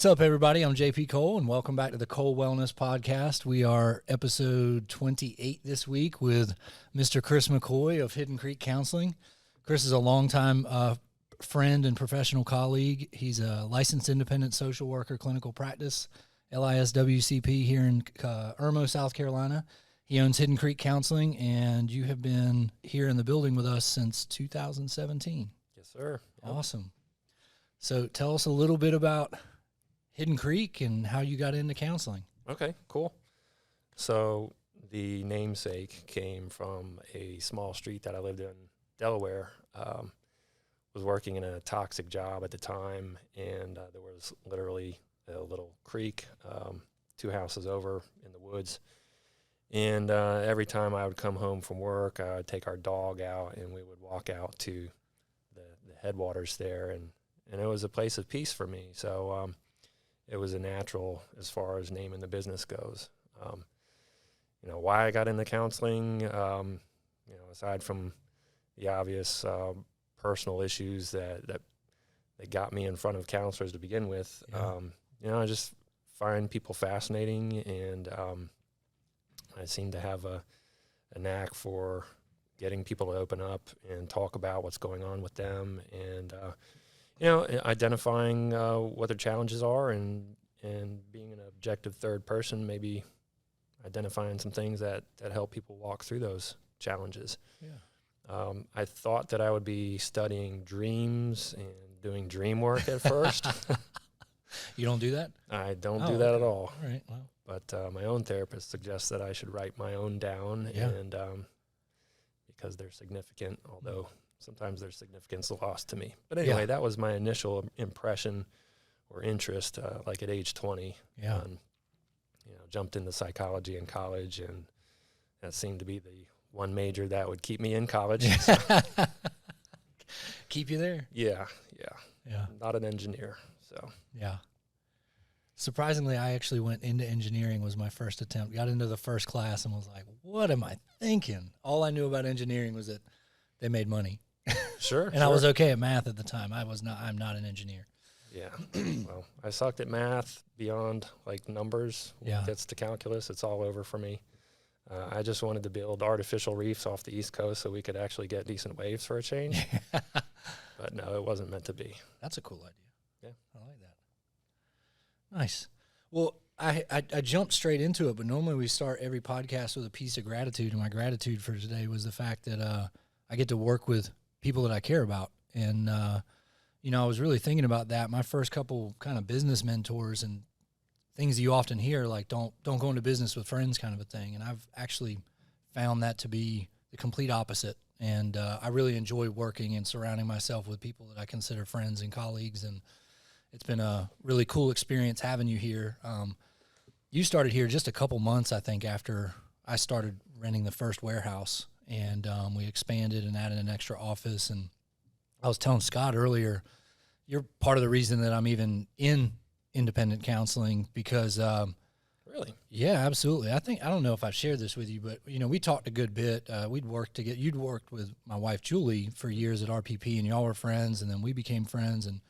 What's up, everybody? I'm JP Cole, and welcome back to the Cole Wellness Podcast. We are episode 28 this week with Mr. Chris McCoy of Hidden Creek Counseling. Chris is a longtime friend and professional colleague. He's a licensed independent social worker, clinical practice, LISWCP here in Irmo, South Carolina. He owns Hidden Creek Counseling, and you have been here in the building with us since 2017. Yes, sir. Yep. Awesome. So tell us a little bit about Hidden Creek and how you got into counseling. Okay, cool. So the namesake came from a small street that I lived in, Delaware. Was working in a toxic job at the time, and there was literally a little creek 2 houses over in the woods. And every time I would come home from work, I would take our dog out, and we would walk out to the headwaters there, and it was a place of peace for me. So it was a natural as far as naming the business goes. Why I got into counseling, aside from the obvious personal issues that got me in front of counselors to begin with, I just find people fascinating, and I seem to have a knack for getting people to open up and talk about what's going on with them, and identifying what their challenges are, and being an objective third person, maybe identifying some things that help people walk through those challenges. Yeah. I thought that I would be studying dreams and doing dream work at first. You don't do that? I don't do that at all. All right. Well. But my own therapist suggests that I should write my own down, and because they're significant, although sometimes their significance lost to me. But anyway, that was my initial impression or interest, like at age 20. Yeah. Jumped into psychology in college, and that seemed to be the one major that would keep me in college. Keep you there? Yeah. Not an engineer, so. Yeah. Surprisingly, I actually went into engineering was my first attempt. Got into the first class and was like, what am I thinking? All I knew about engineering was that they made money. Sure. I was okay at math at the time. I'm not an engineer. Yeah. Well, I sucked at math beyond like numbers. Yeah. When it gets to calculus, it's all over for me. I just wanted to build artificial reefs off the East Coast so we could actually get decent waves for a change. But no, it wasn't meant to be. That's a cool idea. Yeah. I like that. Nice. Well, I jumped straight into it, but normally we start every podcast with a piece of gratitude, and my gratitude for today was the fact that I get to work with people that I care about. And, I was really thinking about that. My first couple kind of business mentors and things you often hear, like don't go into business with friends kind of a thing. And I've actually found that to be the complete opposite. And I really enjoy working and surrounding myself with people that I consider friends and colleagues. And it's been a really cool experience having you here. You started here just a couple months, I think, after I started renting the first warehouse. And we expanded and added an extra office. And I was telling Scott earlier, you're part of the reason that I'm even in independent counseling because Really? Yeah, absolutely. I don't know if I've shared this with you, but we talked a good bit. You'd worked with my wife Julie for years at RPP, and y'all were friends, and then we became friends, and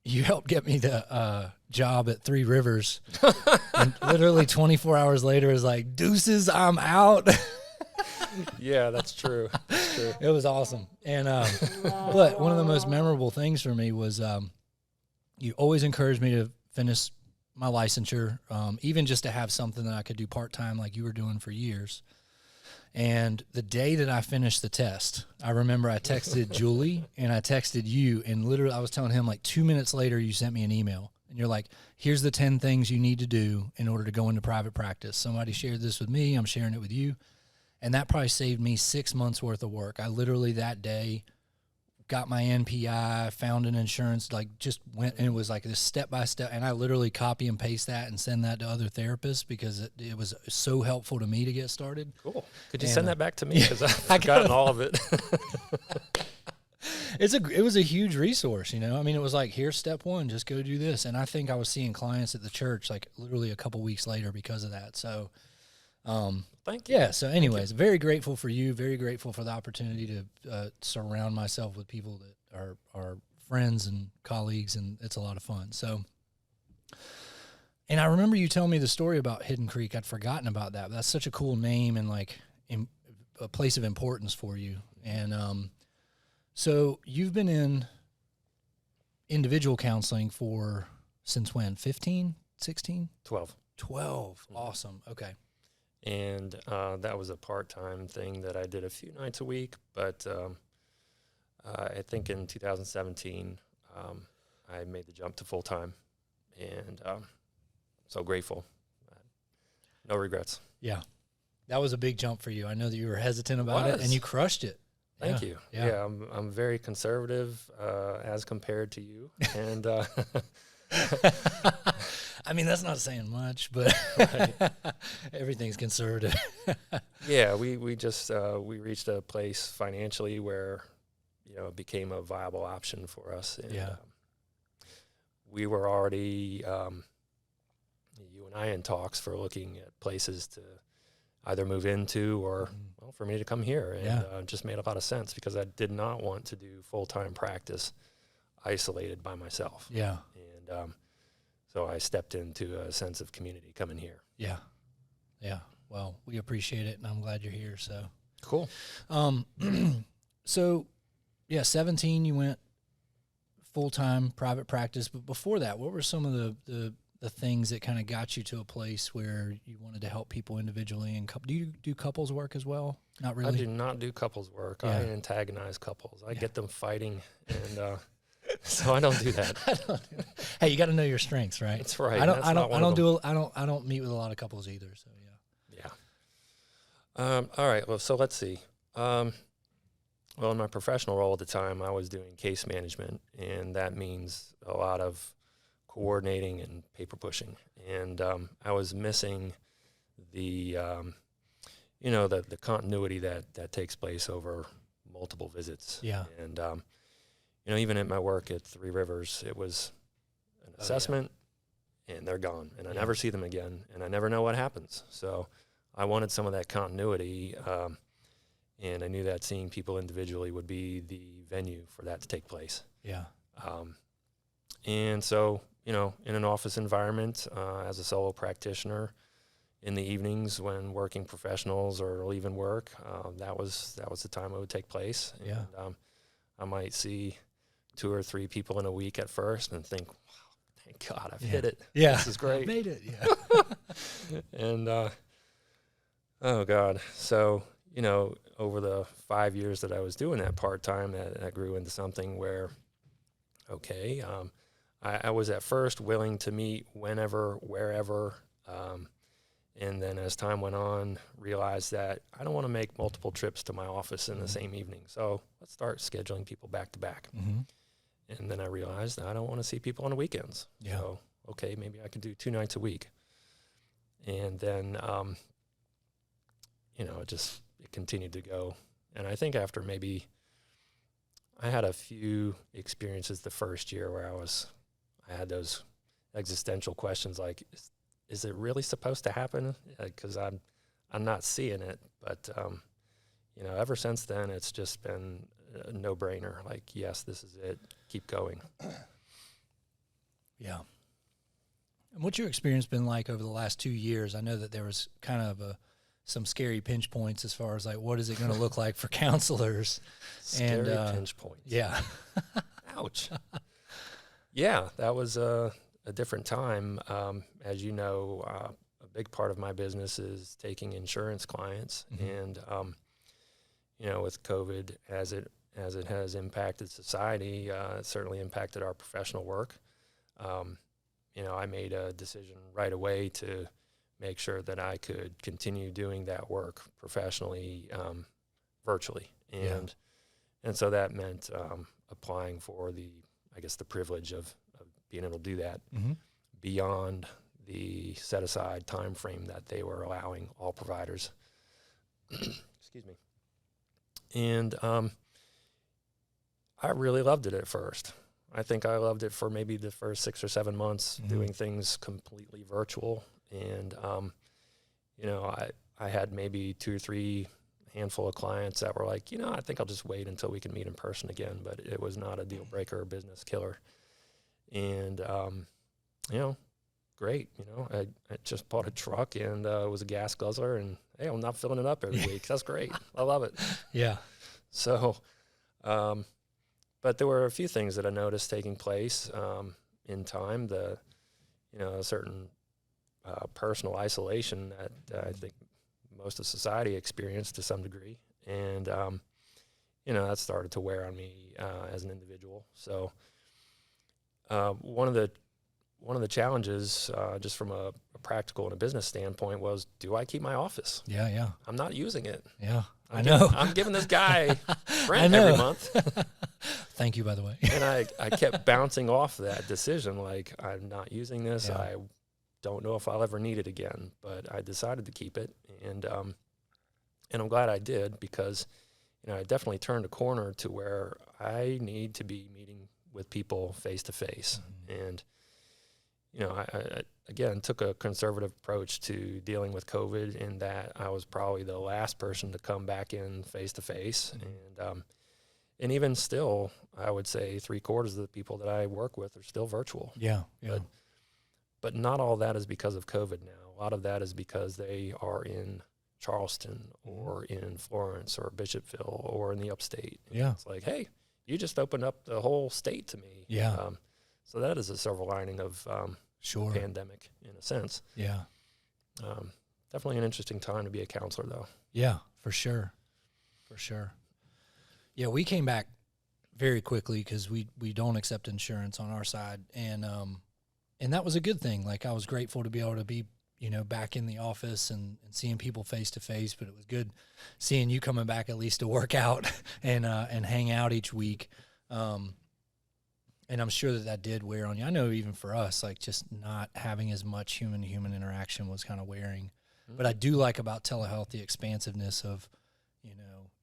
you helped get me the job at Three Rivers. And literally 24 hours later, it was like, deuces, I'm out. Yeah, that's true. It was awesome. And but one of the most memorable things for me was you always encouraged me to finish my licensure, even just to have something that I could do part-time like you were doing for years. And the day that I finished the test, I remember I texted Julie and I texted you, and literally I was telling him like 2 minutes later, you sent me an email and you're like, here's the 10 things you need to do in order to go into private practice. Somebody shared this with me. I'm sharing it with you. And that probably saved me 6 months worth of work. I literally that day got my NPI, found an insurance, like just went, and it was like this step-by-step, and I literally copy and paste that and send that to other therapists because it was so helpful to me to get started. Cool. Could you send that back to me? Because I've gotten all of it. It was a huge resource, I mean, it was like, here's step one, just go do this. And I think I was seeing clients at the church like literally a couple weeks later because of that. So, thank you. Yeah. So anyways, very grateful for you. Very grateful for the opportunity to surround myself with people that are friends and colleagues, and it's a lot of fun. So And I remember you telling me the story about Hidden Creek. I'd forgotten about that. That's such a cool name and like a place of importance for you. And so you've been in individual counseling for since when? 15, 16? 12. 12. Awesome. Okay. And that was a part-time thing that I did a few nights a week. But I think in 2017, I made the jump to full-time. And so grateful. No regrets. Yeah. That was a big jump for you. I know that you were hesitant about it, and you crushed it. Thank you. Yeah, I'm very conservative as compared to you. And I mean, that's not saying much, but everything's conservative. yeah, we just we reached a place financially where, you know, it became a viable option for us. And, we were already, you and I, in talks for looking at places to either move into or, well, for me to come here. And it just made a lot of sense because I did not want to do full-time practice isolated by myself. Yeah. And so I stepped into a sense of community coming here. Yeah. Yeah. Well, we appreciate it, and I'm glad you're here. So cool. So, yeah, 17, you went full-time private practice. But before that, what were some of the things that kind of got you to a place where you wanted to help people individually? And do you do couples work as well? Not really. I do not do couples work. Yeah. I antagonize couples. I get them fighting, and so I don't do that. Hey, you got to know your strengths, right? That's right. I don't meet with a lot of couples either. So yeah. All right. Well, so let's see. Well, in my professional role at the time, I was doing case management, and that means a lot of coordinating and paper pushing. And I was missing the, the continuity that takes place over multiple visits. Yeah. And, even at my work at Three Rivers, it was an assessment, and they're gone, and I never see them again, and I never know what happens. So I wanted some of that continuity, and I knew that seeing people individually would be the venue for that to take place. Yeah. And so, in an office environment, as a solo practitioner, in the evenings when working professionals are leaving work, that was the time it would take place. Yeah. And I might see 2 or 3 people in a week at first and think, wow, thank God I've hit it. Yeah. This is great. I made it. Yeah. And, oh God. So, over the 5 years that I was doing that part-time, that grew into something where, okay, I was at first willing to meet whenever, wherever, and then as time went on, realized that I don't want to make multiple trips to my office in the same evening. So let's start scheduling people back to back. Mm-hmm. And then I realized I don't want to see people on the weekends. Yeah. So, okay, maybe I could do 2 nights a week. And then, it continued to go. And I think after I had a few experiences the first year where I had those existential questions like, is it really supposed to happen? Because I'm not seeing it. But, ever since then, it's just been a no-brainer. Like, yes, this is it. Keep going. Yeah. And what's your experience been like over the last 2 years? I know that there was kind of some scary pinch points as far as like, what is it going to look like for counselors? Scary pinch points. Yeah. Ouch. Yeah, that was a different time. As you know, a big part of my business is taking insurance clients. Mm-hmm. And, with COVID, as it has impacted society, it certainly impacted our professional work. I made a decision right away to make sure that I could continue doing that work professionally, virtually. And so that meant applying for the privilege of being able to do that beyond the set-aside time frame that they were allowing all providers. Excuse me. And I really loved it at first. I think I loved it for maybe the first 6 or 7 months, doing things completely virtual. And, I had maybe 2 or 3 handful of clients that were like, I think I'll just wait until we can meet in person again. But it was not a deal breaker or business killer. And, great. I just bought a truck and it was a gas guzzler, and hey, I'm not filling it up every week. That's great. I love it. Yeah. So, but there were a few things that I noticed taking place in time. A certain personal isolation that I think most of society experienced to some degree, and that started to wear on me as an individual. So, one of the challenges, just from a practical and a business standpoint, was, do I keep my office? Yeah. I'm not using it. Yeah. I know. I'm giving this guy rent every month. Thank you, by the way. And I kept bouncing off that decision, like, I'm not using this. Yeah. I don't know if I'll ever need it again, but I decided to keep it. And I'm glad I did, because, I definitely turned a corner to where I need to be meeting with people face to face. And, I again took a conservative approach to dealing with COVID, in that I was probably the last person to come back in face to face. And even still, I would say 3/4 of the people that I work with are still virtual. Yeah. But not all that is because of COVID now. A lot of that is because they are in Charleston or in Florence or Bishopville or in the upstate. Yeah. It's like, hey, you just opened up the whole state to me. Yeah. So that is a silver lining of Sure. the pandemic, in a sense. Yeah. Definitely an interesting time to be a counselor, though. Yeah, for sure. For sure. Yeah, we came back very quickly because we don't accept insurance on our side. And that was a good thing. Like, I was grateful to be able to be, back in the office and seeing people face to face, but it was good seeing you coming back at least to work out and hang out each week. And I'm sure that did wear on you. I know even for us, like, just not having as much human-to-human interaction was kind of wearing. Mm-hmm. But I do like about telehealth the expansiveness of,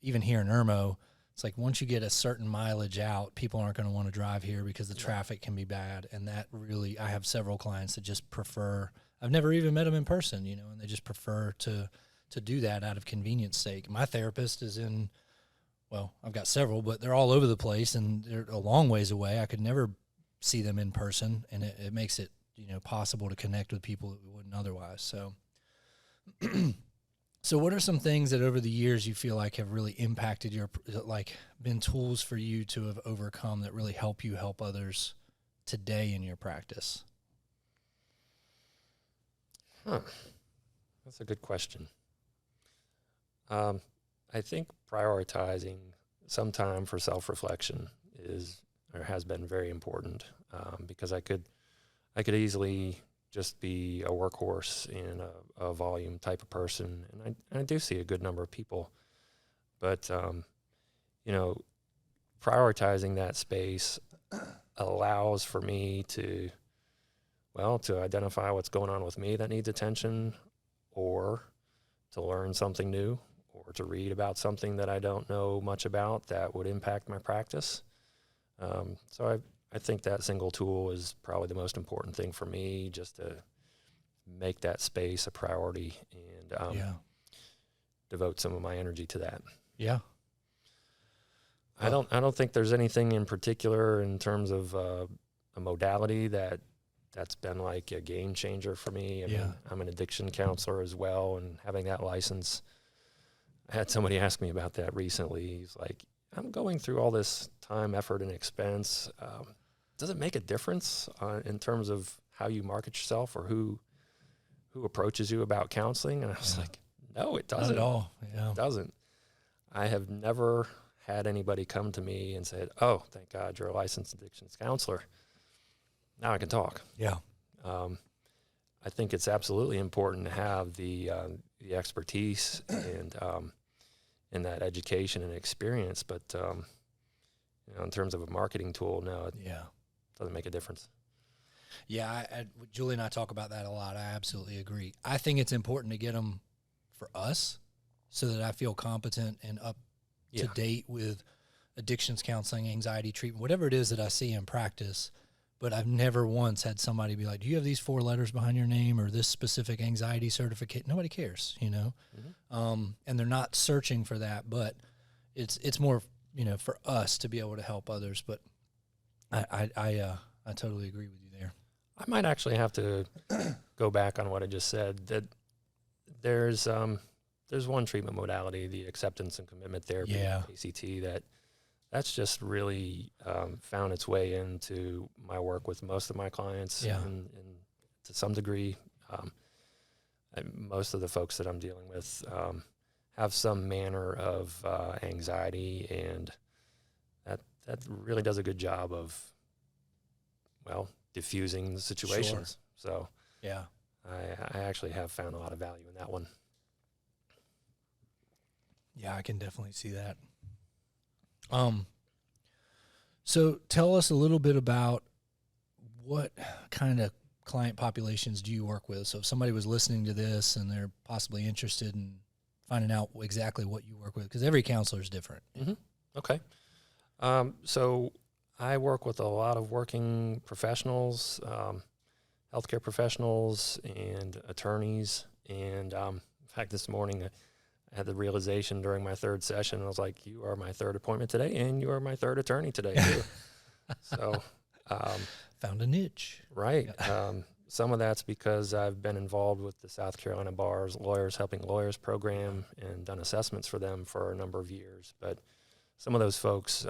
even here in Irmo, it's like once you get a certain mileage out, people aren't going to want to drive here because the traffic can be bad. And that really, I have several clients that just prefer, I've never even met them in person, and they just prefer to do that out of convenience sake. My therapist is I've got several, but they're all over the place and they're a long ways away. I could never see them in person, and it makes it, possible to connect with people that we wouldn't otherwise. So, so what are some things that over the years you feel like have really impacted been tools for you to have overcome that really help you help others today in your practice? That's a good question. I think prioritizing some time for self-reflection has been very important, because I could easily just be a workhorse and a volume type of person, and I do see a good number of people, but prioritizing that space allows for me to identify what's going on with me that needs attention, or to learn something new, or to read about something that I don't know much about that would impact my practice. So I think that single tool is probably the most important thing for me, just to make that space a priority and devote some of my energy to that. Yeah. I don't think there's anything in particular in terms of a modality that's been like a game changer for me. I mean, I'm an addiction counselor as well, and having that license, I had somebody ask me about that recently. He's like, I'm going through all this time, effort, and expense. Does it make a difference in terms of how you market yourself or who approaches you about counseling? And I was like, no, it doesn't. Not at all. Yeah. It doesn't. I have never had anybody come to me and said, oh, thank God you're a licensed addictions counselor. Now I can talk. Yeah. I think it's absolutely important to have the expertise and that education and experience, but in terms of a marketing tool, no, it doesn't make a difference. Yeah, Julie and I talk about that a lot. I absolutely agree. I think it's important to get them for us so that I feel competent and up to date with addictions counseling, anxiety treatment, whatever it is that I see in practice. But I've never once had somebody be like, do you have these 4 letters behind your name or this specific anxiety certificate? Nobody cares, Mm-hmm. And they're not searching for that, but it's more, for us to be able to help others. But I totally agree with you there. I might actually have to go back on what I just said. That there's one treatment modality, the acceptance and commitment therapy, ACT, that's just really found its way into my work with most of my clients, and to some degree, most of the folks that I'm dealing with have some manner of anxiety, and that really does a good job of, well, diffusing the situations. Sure. So I actually have found a lot of value in that one. Yeah, I can definitely see that. So tell us a little bit about what kind of client populations do you work with? So if somebody was listening to this and they're possibly interested in finding out exactly what you work with, because every counselor is different. Mm-hmm. Okay. So I work with a lot of working professionals, healthcare professionals and attorneys. And in fact, this morning I had the realization during my third session, I was like, you are my third appointment today, and you are my third attorney today, too. So found a niche. Right. Some of that's because I've been involved with the South Carolina Bar's Lawyers Helping Lawyers program and done assessments for them for a number of years. But some of those folks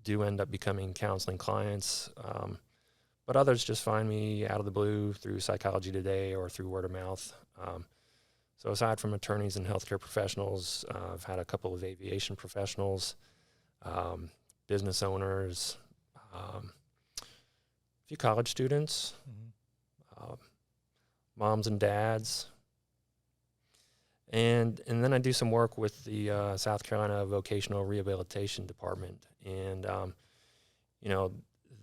do end up becoming counseling clients. But others just find me out of the blue through Psychology Today or through word of mouth. So aside from attorneys and healthcare professionals, I've had a couple of aviation professionals, business owners, a few college students, moms and dads. And then I do some work with the South Carolina Vocational Rehabilitation Department. And,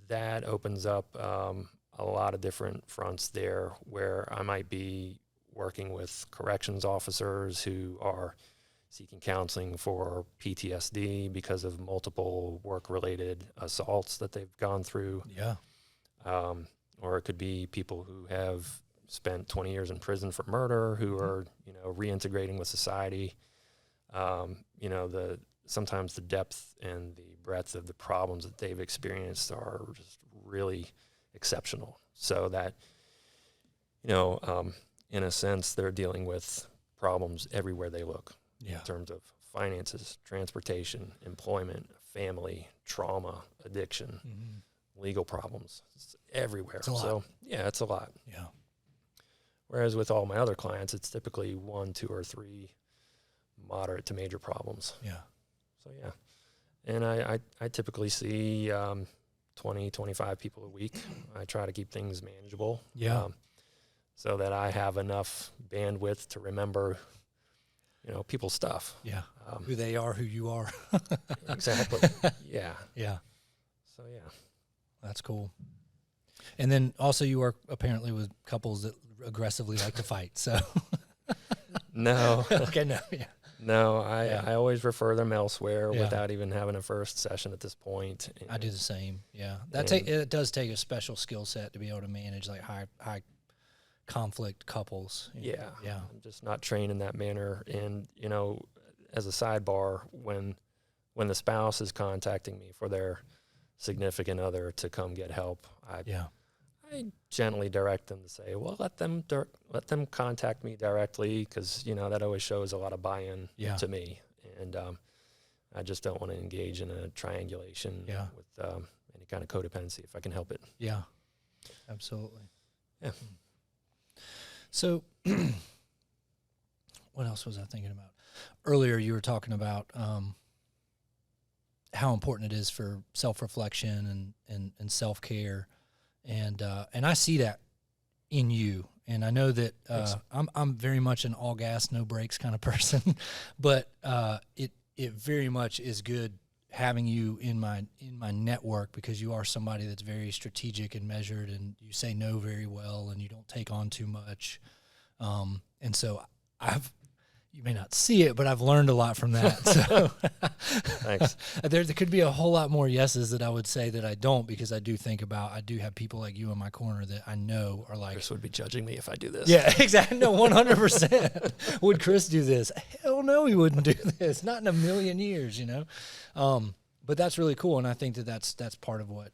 that opens up a lot of different fronts there where I might be working with corrections officers who are seeking counseling for PTSD because of multiple work-related assaults that they've gone through. Yeah. Or it could be people who have spent 20 years in prison for murder who are, reintegrating with society. Sometimes the depth and the breadth of the problems that they've experienced are just really exceptional. So that, in a sense, they're dealing with problems everywhere they look in terms of finances, transportation, employment, family, trauma, addiction, legal problems. It's everywhere. It's a lot. So, it's a lot. Yeah. Whereas with all my other clients, it's typically 1, 2, or 3 moderate to major problems. Yeah. So, And I typically see 20, 25 people a week. I try to keep things manageable. Yeah. So that I have enough bandwidth to remember, people's stuff. Yeah. Who they are, who you are. Exactly. Yeah. Yeah. So, That's cool. And then also you work apparently with couples that aggressively like to fight. So No. Okay, no, yeah. No, I always refer them elsewhere without even having a first session at this point. And I do the same. Yeah. It does take a special skill set to be able to manage like high conflict couples. Yeah. Yeah. I'm just not trained in that manner. And, as a sidebar, when the spouse is contacting me for their significant other to come get help, I gently direct them to say, well, let them contact me directly, because that always shows a lot of buy-in to me, and I just don't want to engage in a triangulation with any kind of codependency if I can help it. Yeah, absolutely. Yeah. So, what else was I thinking about? Earlier, you were talking about how important it is for self-reflection and self-care. And I see that in you, and I know that I'm very much an all gas, no brakes kind of person, but it very much is good having you in my network, because you are somebody that's very strategic and measured, and you say no very well, and you don't take on too much, and so you may not see it, but I've learned a lot from that. So Thanks. There could be a whole lot more yeses that I would say that I don't, because I do have people like you in my corner that I know are like, Chris would be judging me if I do this. yeah, exactly. No, 100%. Would Chris do this? Hell no, he wouldn't do this. Not in a million years, But that's really cool, and I think that's part of what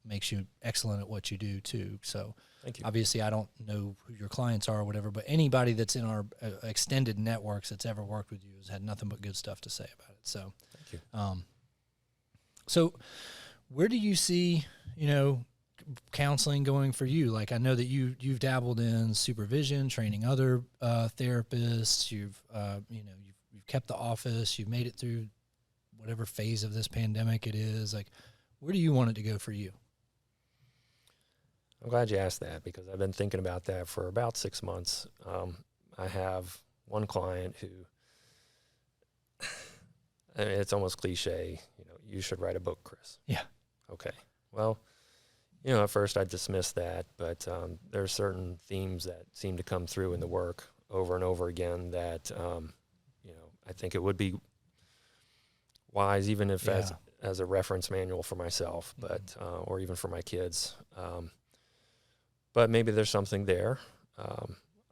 makes you excellent at what you do too. So Thank you. Obviously, I don't know who your clients are or whatever, but anybody that's in our extended networks that's ever worked with you has had nothing but good stuff to say about it. So, Thank you. So where do you see, counseling going for you? Like, I know that you've dabbled in supervision, training other therapists. You've kept the office. You've made it through whatever phase of this pandemic it is. Like, where do you want it to go for you? I'm glad you asked that, because I've been thinking about that for about 6 months. I have one client who, I mean, it's almost cliche, you should write a book, Chris. Yeah. Okay. Well, at first I dismissed that, but there are certain themes that seem to come through in the work over and over again that, I think it would be wise, even if as a reference manual for myself, but or even for my kids. But maybe there's something there.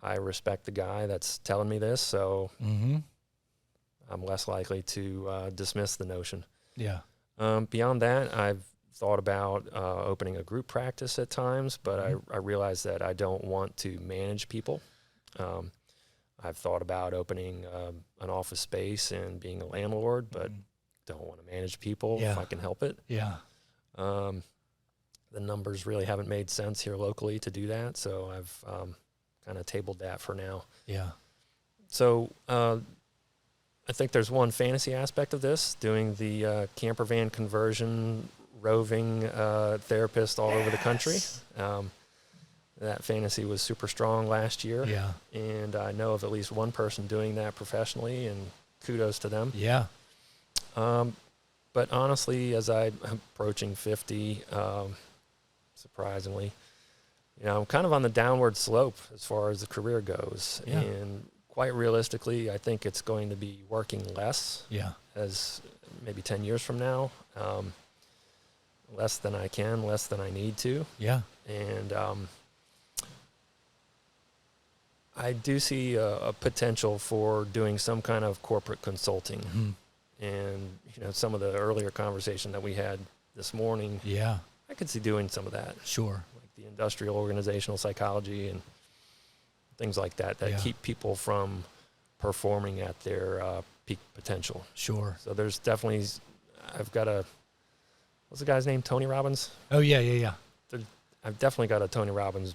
I respect the guy that's telling me this, so I'm less likely to dismiss the notion. Yeah. Beyond that, I've thought about opening a group practice at times, but I realize that I don't want to manage people. I've thought about opening an office space and being a landlord, but don't want to manage people if I can help it. Yeah. The numbers really haven't made sense here locally to do that, so I've kind of tabled that for now. Yeah. So I think there's one fantasy aspect of this, doing the camper van conversion, roving therapist all over the country. That fantasy was super strong last year. Yeah. And I know of at least one person doing that professionally, and kudos to them. Yeah. But honestly, as I'm approaching 50, surprisingly, I'm kind of on the downward slope as far as the career goes. Yeah. And quite realistically, I think it's going to be working less as maybe 10 years from now. Less than I can, less than I need to. Yeah. And I do see a potential for doing some kind of corporate consulting. And, some of the earlier conversation that we had this morning, I could see doing some of that. Sure. Like the industrial organizational psychology and things like that keep people from performing at their peak potential. Sure. So there's definitely, I've got what's the guy's name? Tony Robbins? Oh, yeah. I've definitely got a Tony Robbins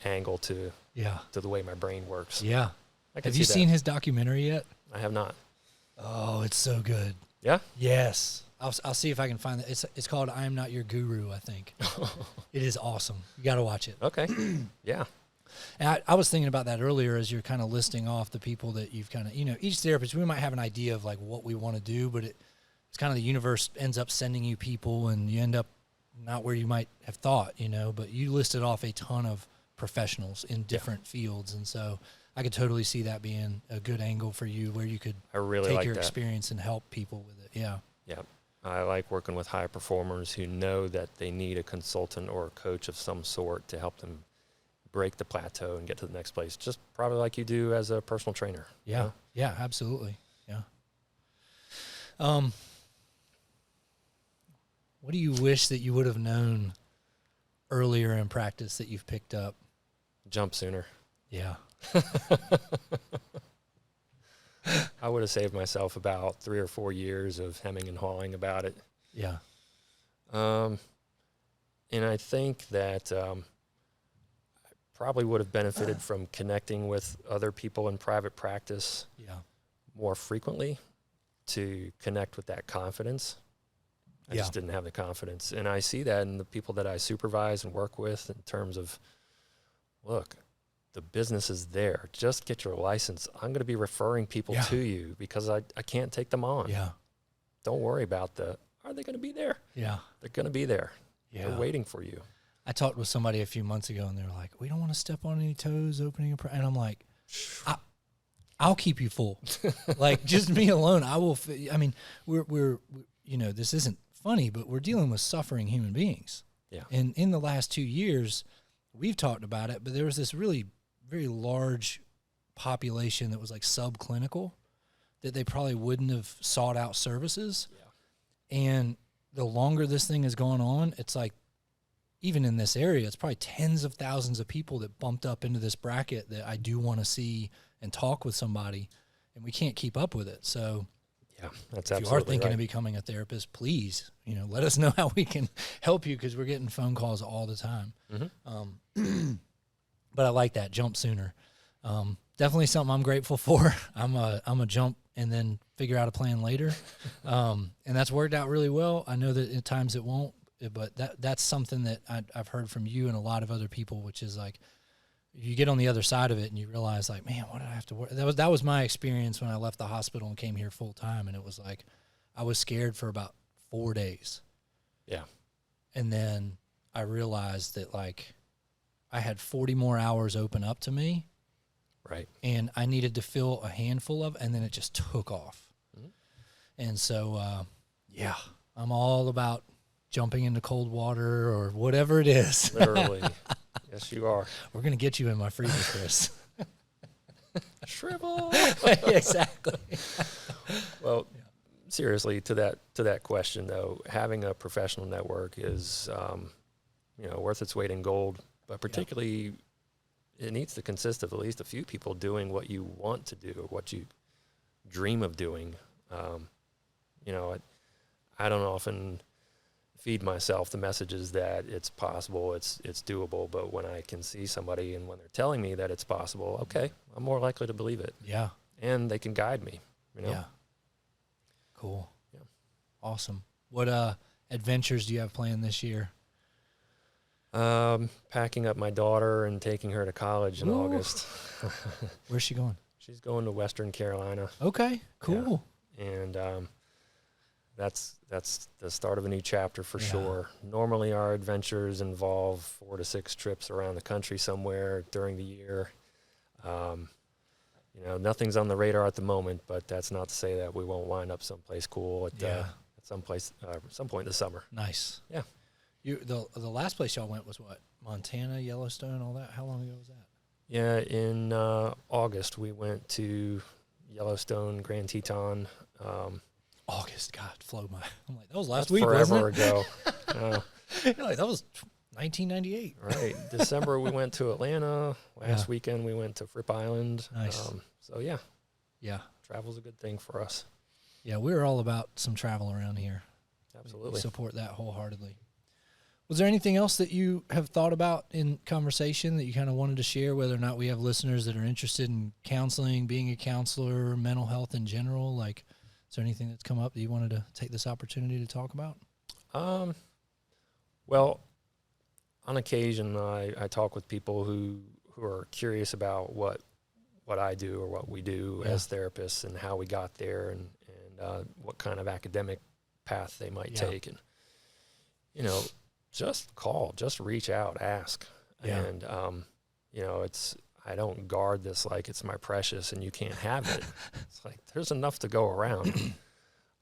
angle to the way my brain works. Yeah. Have you seen his documentary yet? I have not. Oh, it's so good. Yeah? Yes. I'll see if I can find it. It's called I Am Not Your Guru, I think. It is awesome. You got to watch it. Okay. Yeah. And I was thinking about that earlier as you're kind of listing off the people that you've kind of, each therapist, we might have an idea of like what we want to do, but it's kind of the universe ends up sending you people and you end up not where you might have thought, but you listed off a ton of professionals in different fields. And so I could totally see that being a good angle for you where you could take your experience and help people with it. Yeah. Yeah. I like working with high performers who know that they need a consultant or a coach of some sort to help them break the plateau and get to the next place. Just probably like you do as a personal trainer. Yeah. Yeah, absolutely. Yeah. What do you wish that you would have known earlier in practice that you've picked up? Jump sooner. Yeah. I would have saved myself about 3 or 4 years of hemming and hawing about it. Yeah. And I think that I probably would have benefited from connecting with other people in private practice more frequently to connect with that confidence. I just didn't have the confidence. And I see that in the people that I supervise and work with in terms of, look, the business is there. Just get your license. I'm going to be referring people to you because I can't take them on. Yeah. Don't worry about are they going to be there? Yeah. They're going to be there. Yeah. They're waiting for you. I talked with somebody a few months ago and they were like, we don't want to step on any toes opening and I'm like, I'll keep you full. Like just me alone. I will. I mean, we're this isn't funny, but we're dealing with suffering human beings. Yeah. And in the last 2 years, we've talked about it, but there was this really very large population that was like subclinical that they probably wouldn't have sought out services. Yeah. And the longer this thing has gone on, it's like even in this area, it's probably tens of thousands of people that bumped up into this bracket that I do want to see and talk with somebody, and we can't keep up with it. So Yeah, that's if absolutely you are thinking right. of becoming a therapist, please, let us know how we can help you, because we're getting phone calls all the time. But I like that, jump sooner. Definitely something I'm grateful for. I'm a jump and then figure out a plan later. And that's worked out really well. I know that at times it won't, but that's something that I've heard from you and a lot of other people, which is like, you get on the other side of it and you realize, like, man, what did I have to work? That was my experience when I left the hospital and came here full time. And it was like, I was scared for about 4 days. Yeah. And then I realized that, like, I had 40 more hours open up to me. Right. And I needed to fill a handful of, and then it just took off. Mm-hmm. And so, yeah, I'm all about jumping into cold water or whatever it is. Literally. Yes, you are. We're going to get you in my freezer, Chris. Shrivel. Exactly. Well, seriously, to that question though, having a professional network is, worth its weight in gold. But particularly, it needs to consist of at least a few people doing what you want to do or what you dream of doing. I don't often feed myself the messages that it's possible, it's doable. But when I can see somebody and when they're telling me that it's possible, okay, I'm more likely to believe it. Yeah. And they can guide me. Yeah. Cool. Yeah. Awesome. What adventures do you have planned this year? Packing up my daughter and taking her to college in August. Where's she going? She's going to Western Carolina. Okay. Cool. Yeah. And that's the start of a new chapter for sure. Normally our adventures involve 4 to 6 trips around the country somewhere during the year. Nothing's on the radar at the moment, but that's not to say that we won't wind up someplace cool at some point this summer. Nice. Yeah. The last place y'all went was what? Montana, Yellowstone, all that? How long ago was that? Yeah, in August we went to Yellowstone, Grand Teton. August, God, flew my. I'm like, that was last That's week, forever wasn't ago. it? You're like, that was 1998. Right. December we went to Atlanta. Last weekend we went to Fripp Island. Nice. Yeah. Travel's a good thing for us. Yeah, we're all about some travel around here. Absolutely. We support that wholeheartedly. Was there anything else that you have thought about in conversation that you kind of wanted to share, whether or not we have listeners that are interested in counseling, being a counselor, mental health in general? Like, is there anything that's come up that you wanted to take this opportunity to talk about? Well, on occasion, I talk with people who are curious about what I do or what we do as therapists and how we got there and what kind of academic path they might take. And, just call, just reach out, ask. Yeah. And, I don't guard this like it's my precious and you can't have it. It's like there's enough to go around.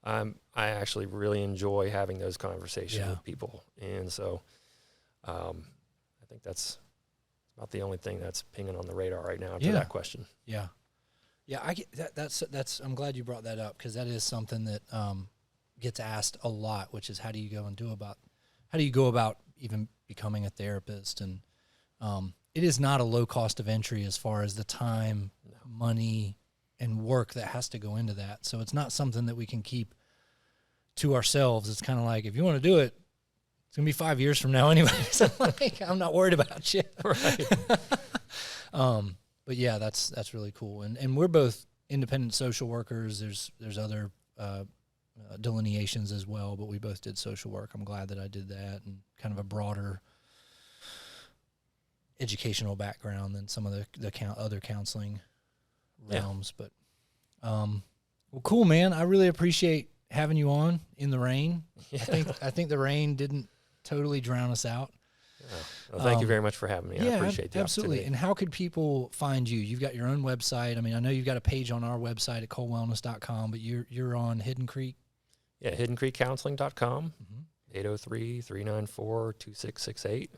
I actually really enjoy having those conversations with people. And so I think that's about the only thing that's pinging on the radar right now to that question. Yeah. Yeah, I get that's I'm glad you brought that up, because that is something that gets asked a lot, which is how do you go about even becoming a therapist? And it is not a low cost of entry as far as the time, money, and work that has to go into that. So it's not something that we can keep to ourselves. It's kind of like, if you want to do it, it's going to be 5 years from now anyway. So I'm not worried about you. Right. But yeah, that's really cool. And we're both independent social workers. There's other delineations as well, but we both did social work. I'm glad that I did that, and kind of a broader educational background than some of the other counseling realms. But well, cool, man. I really appreciate having you on in the rain. Yeah. I think the rain didn't totally drown us out. Yeah. Well, thank you very much for having me. I appreciate the absolutely. opportunity. And how could people find you? You've got your own website. I mean, I know you've got a page on our website at colewellness.com, but you're on Hidden Creek. Yeah, hiddencreekcounseling.com, 803-394-2668.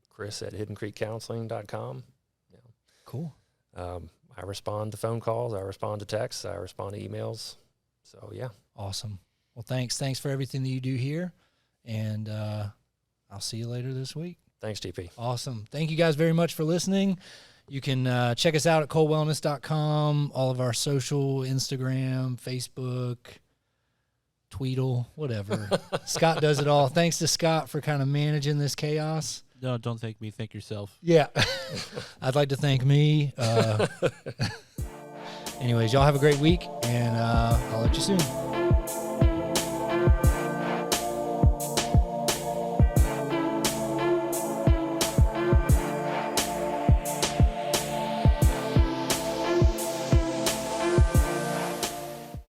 Chris at hiddencreekcounseling.com. Yeah. Cool. I respond to phone calls. I respond to texts. I respond to emails. So, yeah. Awesome. Well, thanks for everything that you do here. And I'll see you later this week. Thanks, GP. Awesome. Thank you guys very much for listening. You can check us out at colewellness.com, all of our social, Instagram, Facebook, Tweedle, whatever. Scott does it all. Thanks to Scott for kind of managing this chaos. No, don't thank me. Thank yourself. Yeah. I'd like to thank me. Anyways, y'all have a great week, and I'll let you soon.